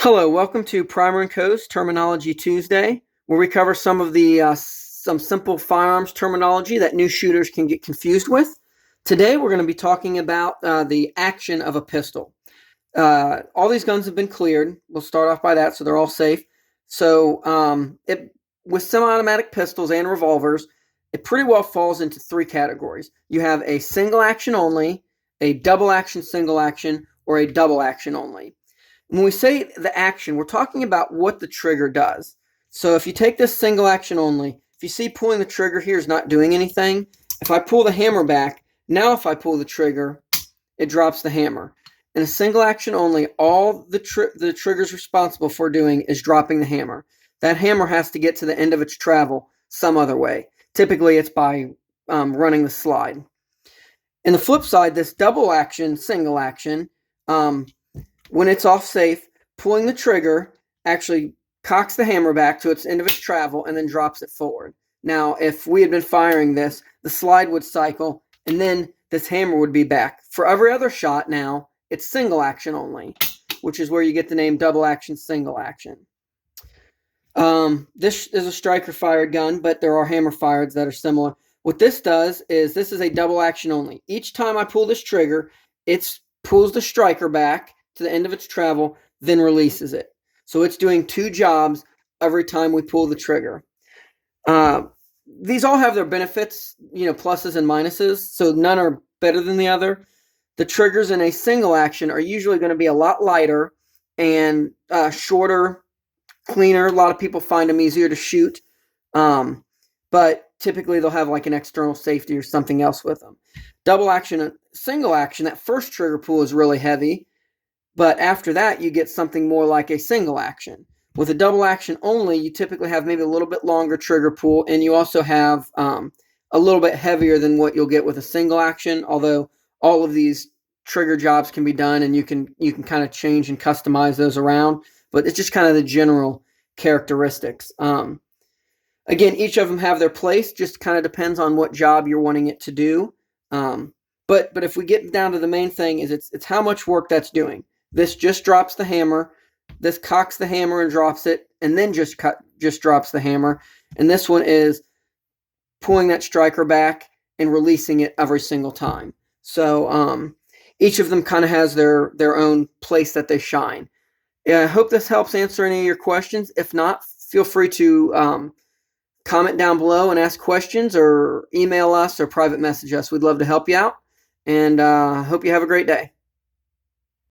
Hello, welcome to Primer and Co's Terminology Tuesday, where we cover some of the some simple firearms terminology that new shooters can get confused with. Today, we're going to be talking about the action of a pistol. All these guns have been cleared. We'll start off by that, so they're all safe. So, with semi-automatic pistols and revolvers, it pretty well falls into three categories. You have a single action only, a double action single action, or a double action only. When we say the action, we're talking about what the trigger does. So if you take this single action only, if you see pulling the trigger here is not doing anything, if I pull the hammer back, now if I pull the trigger, it drops the hammer. In a single action only, all the trigger's responsible for doing is dropping the hammer. That hammer has to get to the end of its travel some other way. Typically, it's by running the slide. And the flip side, this double action, single action, when it's off safe, pulling the trigger actually cocks the hammer back to its end of its travel and then drops it forward. Now, if we had been firing this, the slide would cycle and then this hammer would be back. For every other shot now, it's single action only, which is where you get the name double action, single action. This is a striker fired gun, but there are hammer fireds that are similar. What this does is this is a double action only. Each time I pull this trigger, it pulls the striker back to the end of its travel, then releases it. So it's doing two jobs every time we pull the trigger. These all have their benefits, pluses and minuses, so none are better than the other. The triggers in a single action are usually going to be a lot lighter and shorter, cleaner. A lot of people find them easier to shoot, but typically they'll have like an external safety or something else with them. Double action and single action, that first trigger pull is really heavy. But after that, you get something more like a single action. With a double action only, you typically have maybe a little bit longer trigger pull, and you also have a little bit heavier than what you'll get with a single action, although all of these trigger jobs can be done, and you can kind of change and customize those around, but it's just kind of the general characteristics. Again, each of them have their place, just kind of depends on what job you're wanting it to do. But if we get down to the main thing, is it's how much work that's doing. This just drops the hammer. This cocks the hammer and drops it, and then just drops the hammer. And this one is pulling that striker back and releasing it every single time. So each of them kind of has their own place that they shine. I hope this helps answer any of your questions. If not, feel free to comment down below and ask questions, or email us or private message us. We'd love to help you out, and hope you have a great day.